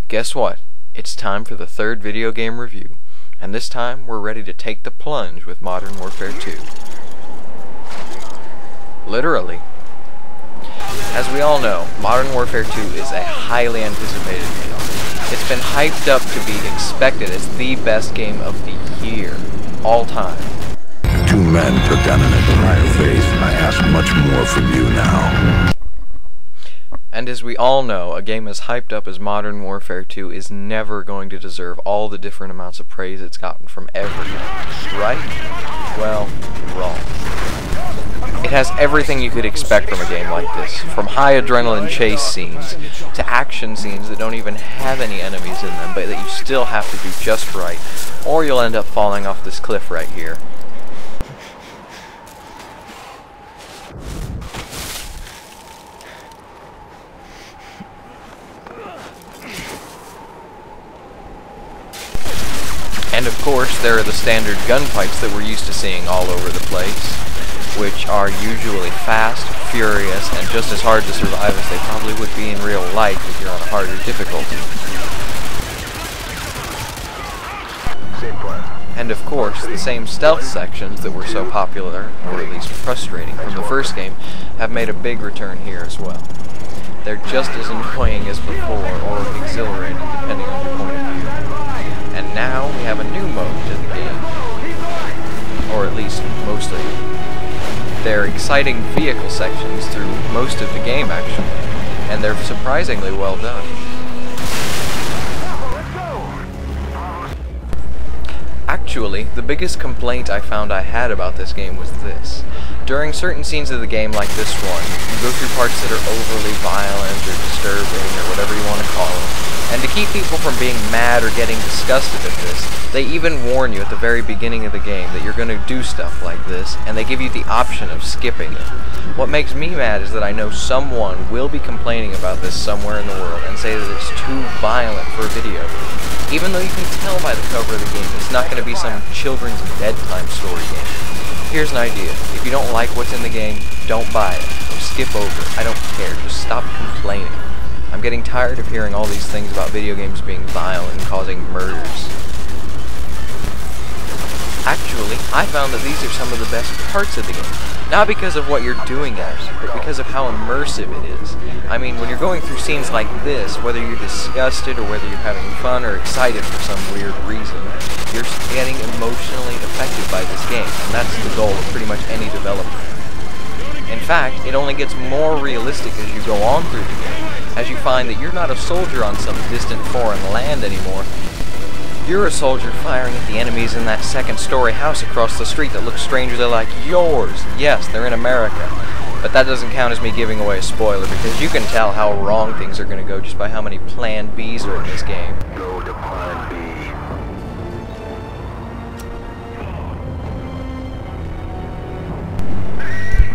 Guess what? It's time for the third video game review, and this time we're ready to take the plunge with Modern Warfare 2. Literally. As we all know, Modern Warfare 2 is a highly anticipated game. It's been hyped up to be expected as the best game of the year, all time. Two men took down an entire faith, and I ask much more from you now. And as we all know, a game as hyped up as Modern Warfare 2 is never going to deserve all the different amounts of praise it's gotten from everyone. Right? Well, wrong. It has everything you could expect from a game like this, from high adrenaline chase scenes to action scenes that don't even have any enemies in them, but that you still have to do just right, or you'll end up falling off this cliff right here. And of course, there are the standard gunfights that we're used to seeing all over the place, which are usually fast, furious, and just as hard to survive as they probably would be in real life if you're on a harder difficulty. And of course, the same stealth sections that were so popular, or at least frustrating, from the first game, have made a big return here as well. They're just as annoying as before, or exhilarating, depending on your point of view. And now we have a new mode to the game, or at least most of it. They're exciting vehicle sections through most of the game actually, and they're surprisingly well done. Actually, the biggest complaint I found I had about this game was this. During certain scenes of the game like this one, you go through parts that are overly violent or disturbing or whatever you want to call it. And to keep people from being mad or getting disgusted at this, they even warn you at the very beginning of the game that you're going to do stuff like this, and they give you the option of skipping it. What makes me mad is that I know someone will be complaining about this somewhere in the world and say that it's too violent for a video game. Even though you can tell by the cover of the game, it's not going to be some children's bedtime story game. Here's an idea. If you don't like what's in the game, don't buy it, or skip over it. I don't care. Just stop complaining. I'm getting tired of hearing all these things about video games being violent and causing murders. Actually, I found that these are some of the best parts of the game. Not because of what you're doing at it, but because of how immersive it is. I mean, when you're going through scenes like this, whether you're disgusted or whether you're having fun or excited for some weird reason, you're getting emotionally affected by this game, and that's the goal of pretty much any developer. In fact, it only gets more realistic as you go on through the game, as you find that you're not a soldier on some distant foreign land anymore. You're a soldier firing at the enemies in that second-story house across the street that looks strangely like yours. Yes, they're in America. But that doesn't count as me giving away a spoiler, because you can tell how wrong things are going to go just by how many Plan Bs are in this game. Go to Plan B.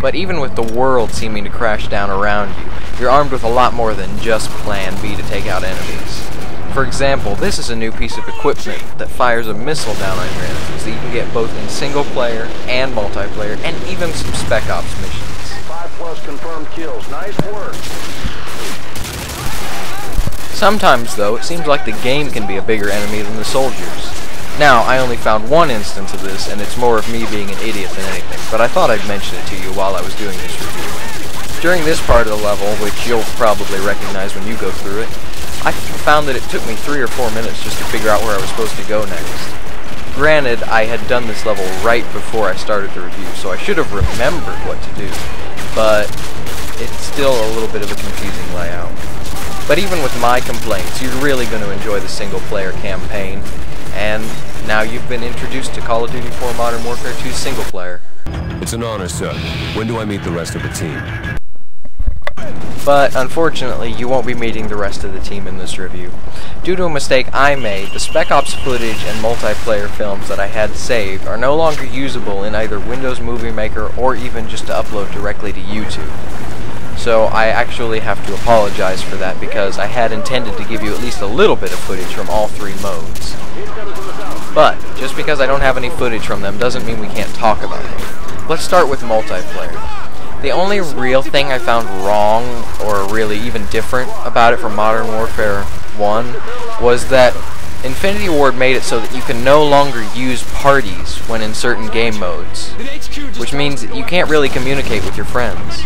But even with the world seeming to crash down around you, you're armed with a lot more than just Plan B to take out enemies. For example, this is a new piece of equipment that fires a missile down on your enemies that you can get both in single player and multiplayer, and even some Spec Ops missions. 5+ confirmed kills. Nice work. Sometimes, though, it seems like the game can be a bigger enemy than the soldiers. Now, I only found one instance of this, and it's more of me being an idiot than anything, but I thought I'd mention it to you while I was doing this review. During this part of the level, which you'll probably recognize when you go through it, I found that it took me 3 or 4 minutes just to figure out where I was supposed to go next. Granted, I had done this level right before I started the review, so I should have remembered what to do, but it's still a little bit of a confusing layout. But even with my complaints, you're really going to enjoy the single-player campaign, and now you've been introduced to Call of Duty 4 Modern Warfare 2 single-player. It's an honor, sir. When do I meet the rest of the team? But unfortunately, you won't be meeting the rest of the team in this review. Due to a mistake I made, the Spec Ops footage and multiplayer films that I had saved are no longer usable in either Windows Movie Maker or even just to upload directly to YouTube. So I actually have to apologize for that, because I had intended to give you at least a little bit of footage from all 3 modes. But just because I don't have any footage from them doesn't mean we can't talk about them. Let's start with multiplayer. The only real thing I found wrong, or really even different, about it from Modern Warfare 1 was that Infinity Ward made it so that you can no longer use parties when in certain game modes, which means that you can't really communicate with your friends.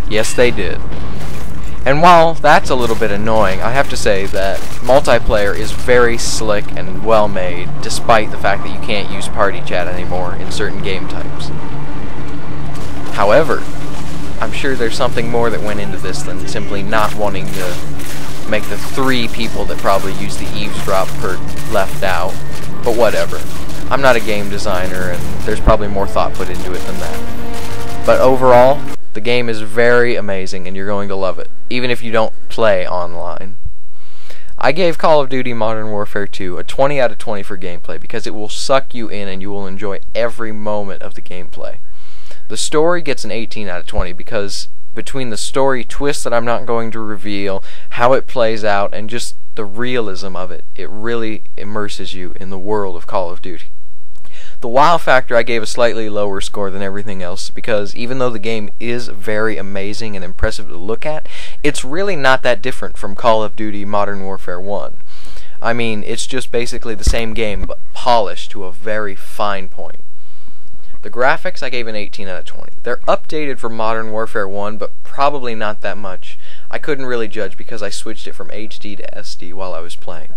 Yes, they did. And while that's a little bit annoying, I have to say that multiplayer is very slick and well made, despite the fact that you can't use party chat anymore in certain game types. However, I'm sure there's something more that went into this than simply not wanting to make the 3 people that probably use the eavesdrop perk left out, but whatever. I'm not a game designer, and there's probably more thought put into it than that. But overall, the game is very amazing, and you're going to love it, even if you don't play online. I gave Call of Duty Modern Warfare 2 a 20 out of 20 for gameplay, because it will suck you in and you will enjoy every moment of the gameplay. The story gets an 18 out of 20 because between the story twists that I'm not going to reveal, how it plays out, and just the realism of it, it really immerses you in the world of Call of Duty. The wow factor I gave a slightly lower score than everything else because even though the game is very amazing and impressive to look at, it's really not that different from Call of Duty Modern Warfare 1. I mean, it's just basically the same game but polished to a very fine point. The graphics I gave an 18 out of 20. They're updated for Modern Warfare 1, but probably not that much. I couldn't really judge because I switched it from HD to SD while I was playing.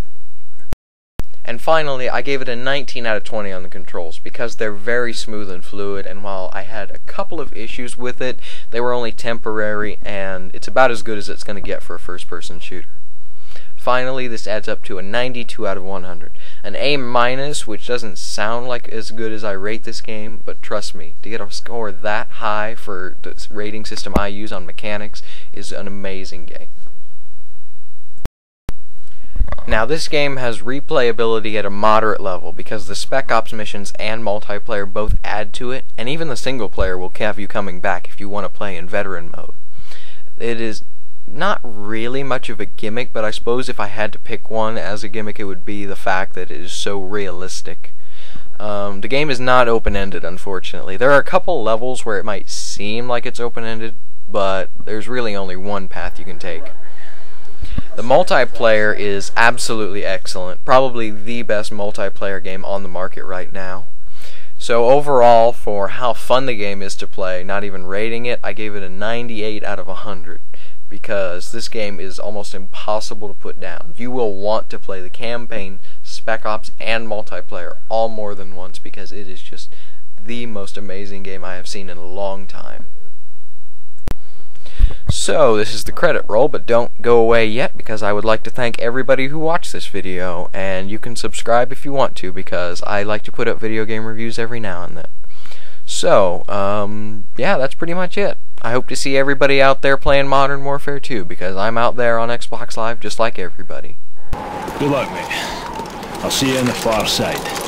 And finally, I gave it a 19 out of 20 on the controls because they're very smooth and fluid, and while I had a couple of issues with it, they were only temporary, and it's about as good as it's going to get for a first-person shooter. Finally, this adds up to a 92 out of 100. An A-, which doesn't sound like as good as I rate this game, but trust me, to get a score that high for the rating system I use on mechanics is an amazing game. Now, this game has replayability at a moderate level because the Spec Ops missions and multiplayer both add to it, and even the single player will have you coming back if you want to play in veteran mode. It is not really much of a gimmick, but I suppose if I had to pick one as a gimmick, it would be the fact that it is so realistic. The game is not open-ended, unfortunately. There are a couple levels where it might seem like it's open-ended, but there's really only one path you can take. The multiplayer is absolutely excellent, probably the best multiplayer game on the market right now. So overall, for how fun the game is to play, not even rating it, I gave it a 98 out of 100. Because this game is almost impossible to put down. You will want to play the campaign, Spec Ops, and multiplayer all more than once because it is just the most amazing game I have seen in a long time. So, this is the credit roll, but don't go away yet because I would like to thank everybody who watched this video, and you can subscribe if you want to because I like to put up video game reviews every now and then. So, yeah, that's pretty much it. I hope to see everybody out there playing Modern Warfare 2 because I'm out there on Xbox Live just like everybody. Good luck, mate. I'll see you on the far side.